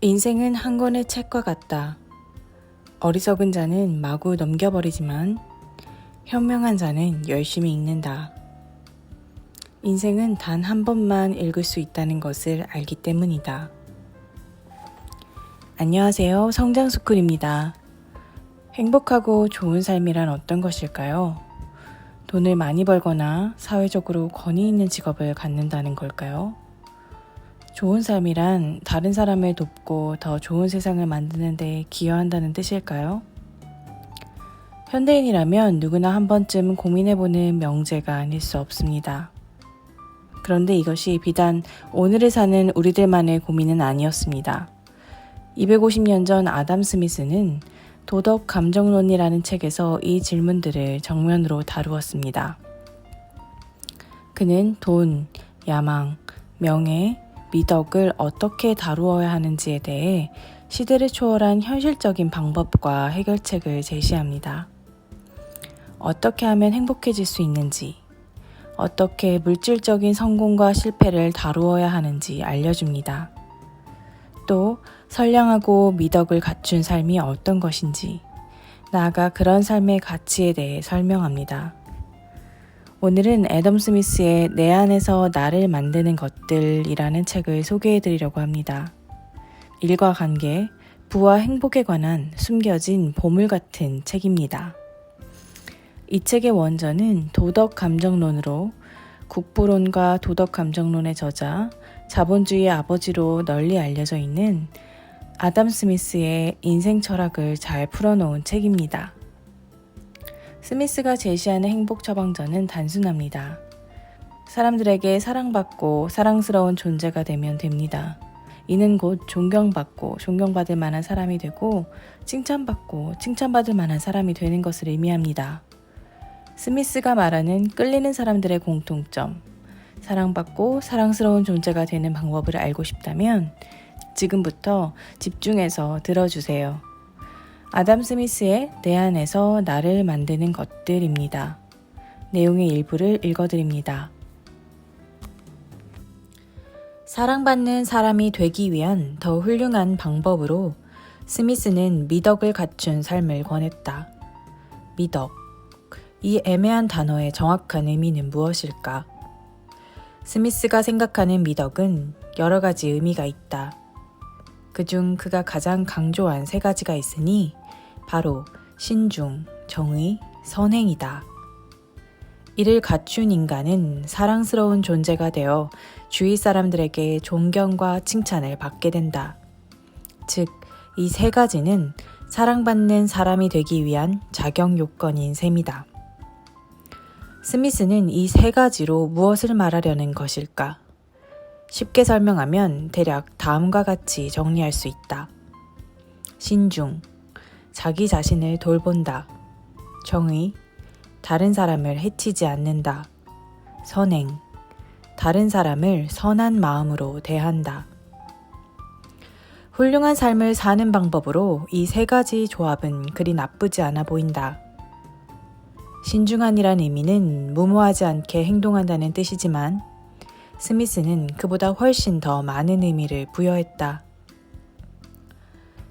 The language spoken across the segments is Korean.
인생은 한 권의 책과 같다. 어리석은 자는 마구 넘겨버리지만 현명한 자는 열심히 읽는다. 인생은 단 한 번만 읽을 수 있다는 것을 알기 때문이다. 안녕하세요. 성장스쿨입니다. 행복하고 좋은 삶이란 어떤 것일까요? 돈을 많이 벌거나 사회적으로 권위 있는 직업을 갖는다는 걸까요? 좋은 삶이란 다른 사람을 돕고 더 좋은 세상을 만드는 데 기여한다는 뜻일까요? 현대인이라면 누구나 한 번쯤 고민해보는 명제가 아닐 수 없습니다. 그런데 이것이 비단 오늘을 사는 우리들만의 고민은 아니었습니다. 250년 전 아담 스미스는 도덕 감정론이라는 책에서 이 질문들을 정면으로 다루었습니다. 그는 돈, 야망, 명예, 미덕을 어떻게 다루어야 하는지에 대해 시대를 초월한 현실적인 방법과 해결책을 제시합니다. 어떻게 하면 행복해질 수 있는지, 어떻게 물질적인 성공과 실패를 다루어야 하는지 알려줍니다. 또 선량하고 미덕을 갖춘 삶이 어떤 것인지, 나아가 그런 삶의 가치에 대해 설명합니다. 오늘은 애덤 스미스의 내 안에서 나를 만드는 것들이라는 책을 소개해드리려고 합니다. 일과 관계, 부와 행복에 관한 숨겨진 보물 같은 책입니다. 이 책의 원전은 도덕 감정론으로 국부론과 도덕 감정론의 저자, 자본주의의 아버지로 널리 알려져 있는 아담 스미스의 인생 철학을 잘 풀어놓은 책입니다. 스미스가 제시하는 행복 처방전은 단순합니다. 사람들에게 사랑받고 사랑스러운 존재가 되면 됩니다. 이는 곧 존경받고 존경받을 만한 사람이 되고 칭찬받고 칭찬받을 만한 사람이 되는 것을 의미합니다. 스미스가 말하는 끌리는 사람들의 공통점, 사랑받고 사랑스러운 존재가 되는 방법을 알고 싶다면 지금부터 집중해서 들어주세요. 아담 스미스의 내 안에서 나를 만드는 것들입니다. 내용의 일부를 읽어드립니다. 사랑받는 사람이 되기 위한 더 훌륭한 방법으로 스미스는 미덕을 갖춘 삶을 권했다. 미덕. 이 애매한 단어의 정확한 의미는 무엇일까? 스미스가 생각하는 미덕은 여러 가지 의미가 있다. 그중 그가 가장 강조한 세 가지가 있으니 바로 신중, 정의, 선행이다. 이를 갖춘 인간은 사랑스러운 존재가 되어 주위 사람들에게 존경과 칭찬을 받게 된다. 즉, 이 세 가지는 사랑받는 사람이 되기 위한 자격 요건인 셈이다. 스미스는 이 세 가지로 무엇을 말하려는 것일까? 쉽게 설명하면 대략 다음과 같이 정리할 수 있다. 신중, 자기 자신을 돌본다. 정의, 다른 사람을 해치지 않는다. 선행, 다른 사람을 선한 마음으로 대한다. 훌륭한 삶을 사는 방법으로 이 세 가지 조합은 그리 나쁘지 않아 보인다. 신중한이란 의미는 무모하지 않게 행동한다는 뜻이지만 스미스는 그보다 훨씬 더 많은 의미를 부여했다.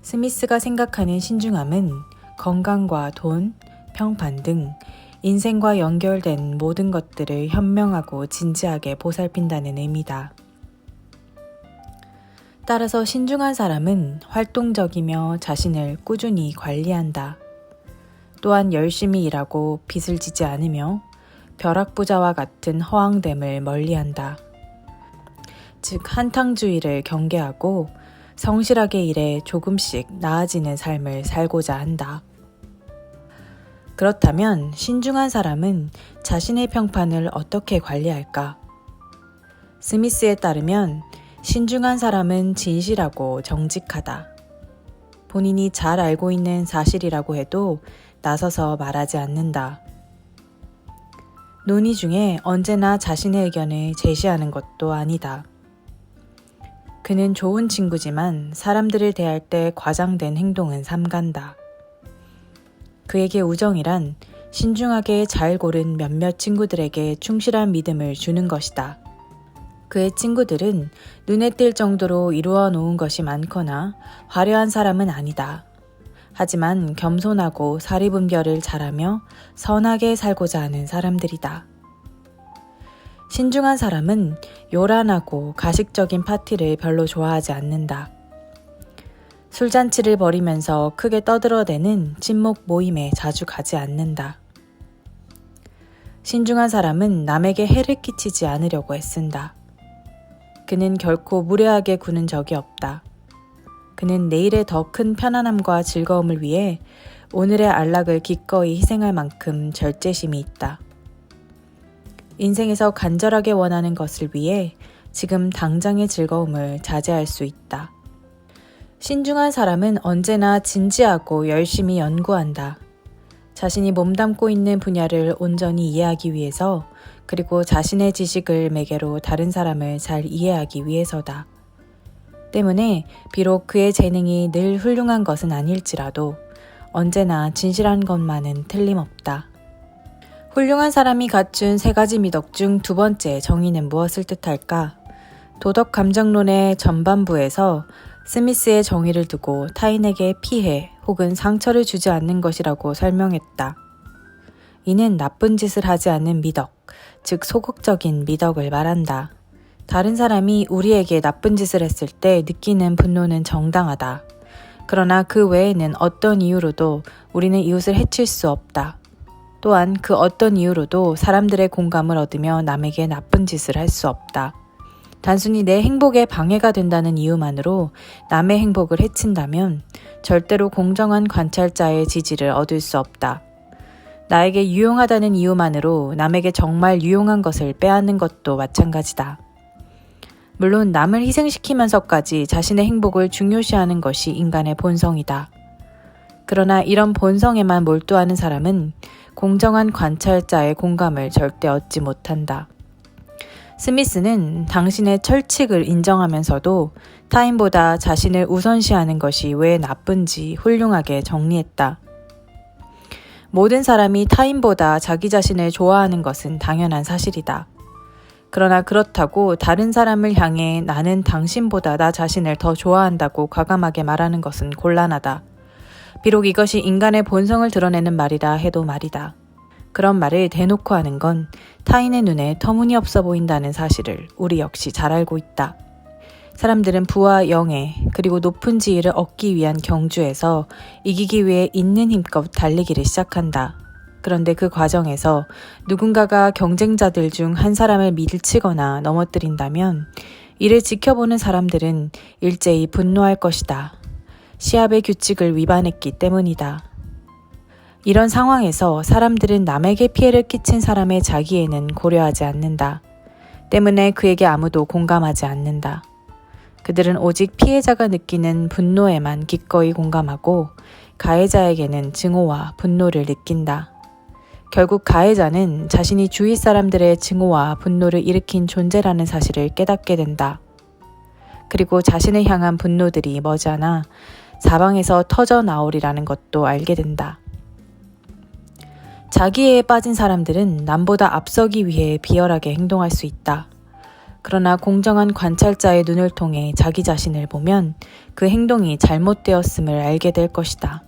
스미스가 생각하는 신중함은 건강과 돈, 평판 등 인생과 연결된 모든 것들을 현명하고 진지하게 보살핀다는 의미다. 따라서 신중한 사람은 활동적이며 자신을 꾸준히 관리한다. 또한 열심히 일하고 빚을 지지 않으며 벼락부자와 같은 허황됨을 멀리한다. 즉 한탕주의를 경계하고 성실하게 일해 조금씩 나아지는 삶을 살고자 한다. 그렇다면 신중한 사람은 자신의 평판을 어떻게 관리할까? 스미스에 따르면 신중한 사람은 진실하고 정직하다. 본인이 잘 알고 있는 사실이라고 해도 나서서 말하지 않는다. 논의 중에 언제나 자신의 의견을 제시하는 것도 아니다. 그는 좋은 친구지만 사람들을 대할 때 과장된 행동은 삼간다. 그에게 우정이란 신중하게 잘 고른 몇몇 친구들에게 충실한 믿음을 주는 것이다. 그의 친구들은 눈에 띌 정도로 이루어 놓은 것이 많거나 화려한 사람은 아니다. 하지만 겸손하고 사리분별을 잘하며 선하게 살고자 하는 사람들이다. 신중한 사람은 요란하고 가식적인 파티를 별로 좋아하지 않는다. 술잔치를 벌이면서 크게 떠들어대는 친목 모임에 자주 가지 않는다. 신중한 사람은 남에게 해를 끼치지 않으려고 애쓴다. 그는 결코 무례하게 구는 적이 없다. 그는 내일의 더 큰 편안함과 즐거움을 위해 오늘의 안락을 기꺼이 희생할 만큼 절제심이 있다. 인생에서 간절하게 원하는 것을 위해 지금 당장의 즐거움을 자제할 수 있다. 신중한 사람은 언제나 진지하고 열심히 연구한다. 자신이 몸담고 있는 분야를 온전히 이해하기 위해서, 그리고 자신의 지식을 매개로 다른 사람을 잘 이해하기 위해서다. 때문에 비록 그의 재능이 늘 훌륭한 것은 아닐지라도 언제나 진실한 것만은 틀림없다. 훌륭한 사람이 갖춘 3가지 미덕 중 2번째 정의는 무엇을 뜻할까? 도덕 감정론의 전반부에서 스미스의 정의를 두고 타인에게 피해 혹은 상처를 주지 않는 것이라고 설명했다. 이는 나쁜 짓을 하지 않는 미덕, 즉 소극적인 미덕을 말한다. 다른 사람이 우리에게 나쁜 짓을 했을 때 느끼는 분노는 정당하다. 그러나 그 외에는 어떤 이유로도 우리는 이웃을 해칠 수 없다. 또한 그 어떤 이유로도 사람들의 공감을 얻으며 남에게 나쁜 짓을 할 수 없다. 단순히 내 행복에 방해가 된다는 이유만으로 남의 행복을 해친다면 절대로 공정한 관찰자의 지지를 얻을 수 없다. 나에게 유용하다는 이유만으로 남에게 정말 유용한 것을 빼앗는 것도 마찬가지다. 물론 남을 희생시키면서까지 자신의 행복을 중요시하는 것이 인간의 본성이다. 그러나 이런 본성에만 몰두하는 사람은 공정한 관찰자의 공감을 절대 얻지 못한다. 스미스는 당신의 철칙을 인정하면서도 타인보다 자신을 우선시하는 것이 왜 나쁜지 훌륭하게 정리했다. 모든 사람이 타인보다 자기 자신을 좋아하는 것은 당연한 사실이다. 그러나 그렇다고 다른 사람을 향해 나는 당신보다 나 자신을 더 좋아한다고 과감하게 말하는 것은 곤란하다. 비록 이것이 인간의 본성을 드러내는 말이라 해도 말이다. 그런 말을 대놓고 하는 건 타인의 눈에 터무니없어 보인다는 사실을 우리 역시 잘 알고 있다. 사람들은 부와 영예, 그리고 높은 지위를 얻기 위한 경주에서 이기기 위해 있는 힘껏 달리기를 시작한다. 그런데 그 과정에서 누군가가 경쟁자들 중 한 사람을 밀치거나 넘어뜨린다면 이를 지켜보는 사람들은 일제히 분노할 것이다. 시합의 규칙을 위반했기 때문이다. 이런 상황에서 사람들은 남에게 피해를 끼친 사람의 자기애는 고려하지 않는다. 때문에 그에게 아무도 공감하지 않는다. 그들은 오직 피해자가 느끼는 분노에만 기꺼이 공감하고 가해자에게는 증오와 분노를 느낀다. 결국 가해자는 자신이 주위 사람들의 증오와 분노를 일으킨 존재라는 사실을 깨닫게 된다. 그리고 자신을 향한 분노들이 머지않아 사방에서 터져 나오리라는 것도 알게 된다. 자기애에 빠진 사람들은 남보다 앞서기 위해 비열하게 행동할 수 있다. 그러나 공정한 관찰자의 눈을 통해 자기 자신을 보면 그 행동이 잘못되었음을 알게 될 것이다.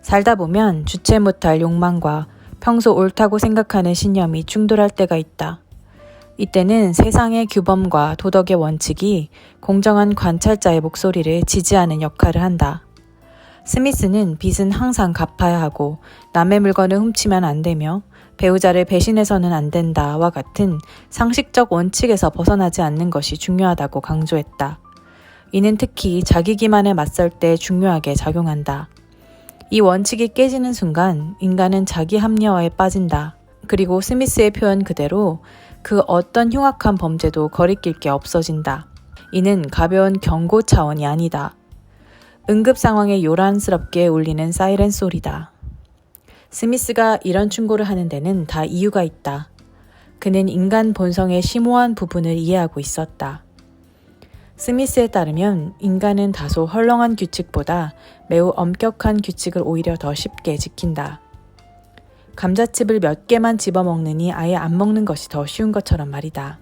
살다 보면 주체 못할 욕망과 평소 옳다고 생각하는 신념이 충돌할 때가 있다. 이때는 세상의 규범과 도덕의 원칙이 공정한 관찰자의 목소리를 지지하는 역할을 한다. 스미스는 빚은 항상 갚아야 하고 남의 물건을 훔치면 안 되며 배우자를 배신해서는 안 된다와 같은 상식적 원칙에서 벗어나지 않는 것이 중요하다고 강조했다. 이는 특히 자기 기만에 맞설 때 중요하게 작용한다. 이 원칙이 깨지는 순간 인간은 자기 합리화에 빠진다. 그리고 스미스의 표현 그대로 그 어떤 흉악한 범죄도 거리낄 게 없어진다. 이는 가벼운 경고 차원이 아니다. 응급 상황에 요란스럽게 울리는 사이렌 소리다. 스미스가 이런 충고를 하는 데는 다 이유가 있다. 그는 인간 본성의 심오한 부분을 이해하고 있었다. 스미스에 따르면 인간은 다소 헐렁한 규칙보다 매우 엄격한 규칙을 오히려 더 쉽게 지킨다. 감자칩을 몇 개만 집어먹느니 아예 안 먹는 것이 더 쉬운 것처럼 말이다.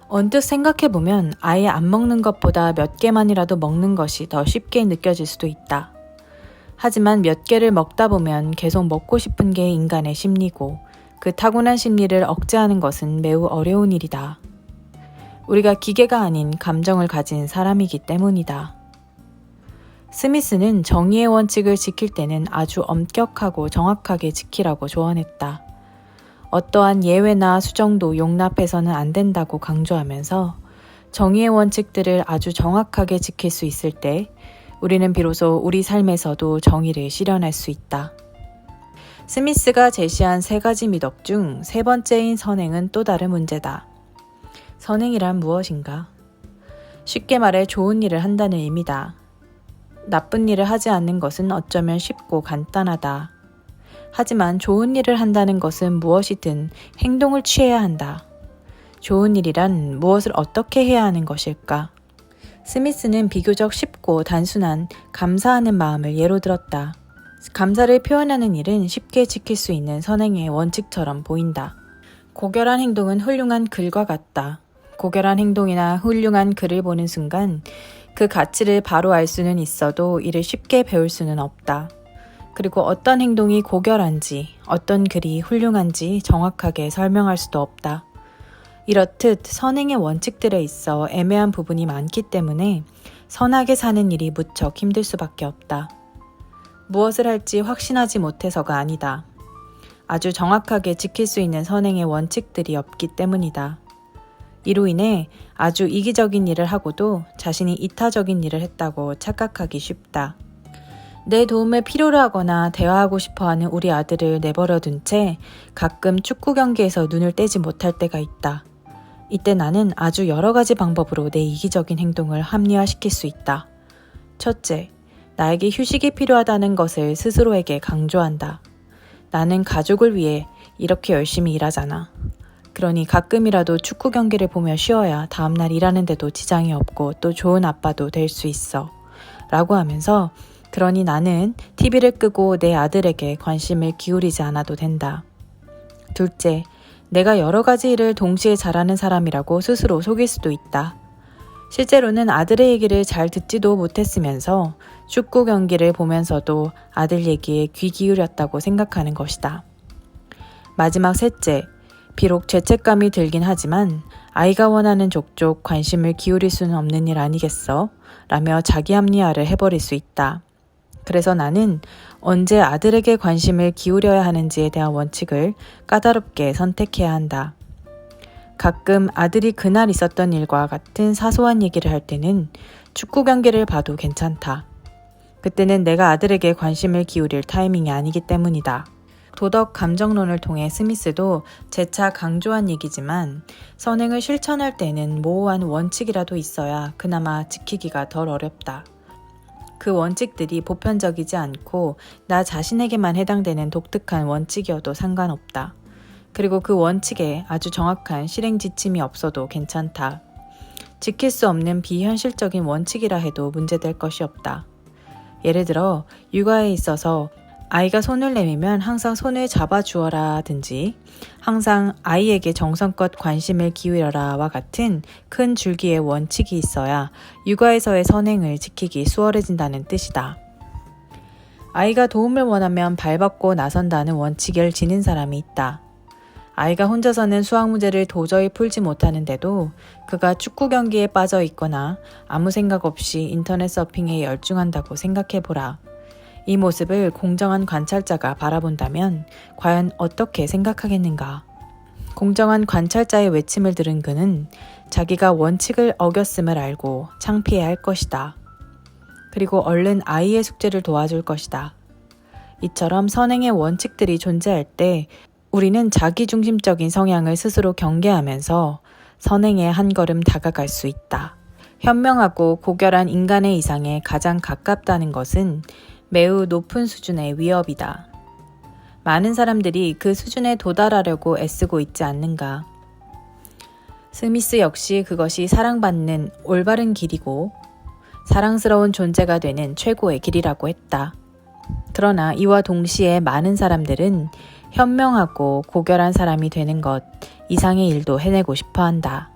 언뜻 생각해보면 아예 안 먹는 것보다 몇 개만이라도 먹는 것이 더 쉽게 느껴질 수도 있다. 하지만 몇 개를 먹다 보면 계속 먹고 싶은 게 인간의 심리고 그 타고난 심리를 억제하는 것은 매우 어려운 일이다. 우리가 기계가 아닌 감정을 가진 사람이기 때문이다. 스미스는 정의의 원칙을 지킬 때는 아주 엄격하고 정확하게 지키라고 조언했다. 어떠한 예외나 수정도 용납해서는 안 된다고 강조하면서 정의의 원칙들을 아주 정확하게 지킬 수 있을 때 우리는 비로소 우리 삶에서도 정의를 실현할 수 있다. 스미스가 제시한 3가지 미덕 중 3번째인 선행은 또 다른 문제다. 선행이란 무엇인가? 쉽게 말해 좋은 일을 한다는 의미다. 나쁜 일을 하지 않는 것은 어쩌면 쉽고 간단하다. 하지만 좋은 일을 한다는 것은 무엇이든 행동을 취해야 한다. 좋은 일이란 무엇을 어떻게 해야 하는 것일까? 스미스는 비교적 쉽고 단순한 감사하는 마음을 예로 들었다. 감사를 표현하는 일은 쉽게 지킬 수 있는 선행의 원칙처럼 보인다. 고결한 행동은 훌륭한 글과 같다. 고결한 행동이나 훌륭한 글을 보는 순간 그 가치를 바로 알 수는 있어도 이를 쉽게 배울 수는 없다. 그리고 어떤 행동이 고결한지, 어떤 글이 훌륭한지 정확하게 설명할 수도 없다. 이렇듯 선행의 원칙들에 있어 애매한 부분이 많기 때문에 선하게 사는 일이 무척 힘들 수밖에 없다. 무엇을 할지 확신하지 못해서가 아니다. 아주 정확하게 지킬 수 있는 선행의 원칙들이 없기 때문이다. 이로 인해 아주 이기적인 일을 하고도 자신이 이타적인 일을 했다고 착각하기 쉽다. 내 도움을 필요로 하거나 대화하고 싶어하는 우리 아들을 내버려 둔 채 가끔 축구 경기에서 눈을 떼지 못할 때가 있다. 이때 나는 아주 여러 가지 방법으로 내 이기적인 행동을 합리화시킬 수 있다. 첫째, 나에게 휴식이 필요하다는 것을 스스로에게 강조한다. 나는 가족을 위해 이렇게 열심히 일하잖아. 그러니 가끔이라도 축구 경기를 보며 쉬어야 다음날 일하는데도 지장이 없고 또 좋은 아빠도 될 수 있어. 라고 하면서 그러니 나는 TV를 끄고 내 아들에게 관심을 기울이지 않아도 된다. 둘째, 내가 여러 가지 일을 동시에 잘하는 사람이라고 스스로 속일 수도 있다. 실제로는 아들의 얘기를 잘 듣지도 못했으면서 축구 경기를 보면서도 아들 얘기에 귀 기울였다고 생각하는 것이다. 마지막 셋째, 비록 죄책감이 들긴 하지만 아이가 원하는 족족 관심을 기울일 수는 없는 일 아니겠어? 라며 자기 합리화를 해버릴 수 있다. 그래서 나는 언제 아들에게 관심을 기울여야 하는지에 대한 원칙을 까다롭게 선택해야 한다. 가끔 아들이 그날 있었던 일과 같은 사소한 얘기를 할 때는 축구 경기를 봐도 괜찮다. 그때는 내가 아들에게 관심을 기울일 타이밍이 아니기 때문이다. 도덕 감정론을 통해 스미스도 재차 강조한 얘기지만 선행을 실천할 때는 모호한 원칙이라도 있어야 그나마 지키기가 덜 어렵다. 그 원칙들이 보편적이지 않고 나 자신에게만 해당되는 독특한 원칙이어도 상관없다. 그리고 그 원칙에 아주 정확한 실행 지침이 없어도 괜찮다. 지킬 수 없는 비현실적인 원칙이라 해도 문제될 것이 없다. 예를 들어 육아에 있어서 아이가 손을 내밀면 항상 손을 잡아주어라 든지 항상 아이에게 정성껏 관심을 기울여라와 같은 큰 줄기의 원칙이 있어야 육아에서의 선행을 지키기 수월해진다는 뜻이다. 아이가 도움을 원하면 발벗고 나선다는 원칙을 지닌 사람이 있다. 아이가 혼자서는 수학 문제를 도저히 풀지 못하는데도 그가 축구 경기에 빠져 있거나 아무 생각 없이 인터넷 서핑에 열중한다고 생각해보라. 이 모습을 공정한 관찰자가 바라본다면 과연 어떻게 생각하겠는가? 공정한 관찰자의 외침을 들은 그는 자기가 원칙을 어겼음을 알고 창피해야 할 것이다. 그리고 얼른 아이의 숙제를 도와줄 것이다. 이처럼 선행의 원칙들이 존재할 때 우리는 자기중심적인 성향을 스스로 경계하면서 선행에 한 걸음 다가갈 수 있다. 현명하고 고결한 인간의 이상에 가장 가깝다는 것은 매우 높은 수준의 위협이다. 많은 사람들이 그 수준에 도달하려고 애쓰고 있지 않는가. 스미스 역시 그것이 사랑받는 올바른 길이고 사랑스러운 존재가 되는 최고의 길이라고 했다. 그러나 이와 동시에 많은 사람들은 현명하고 고결한 사람이 되는 것 이상의 일도 해내고 싶어 한다.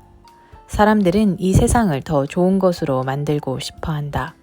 사람들은 이 세상을 더 좋은 것으로 만들고 싶어 한다.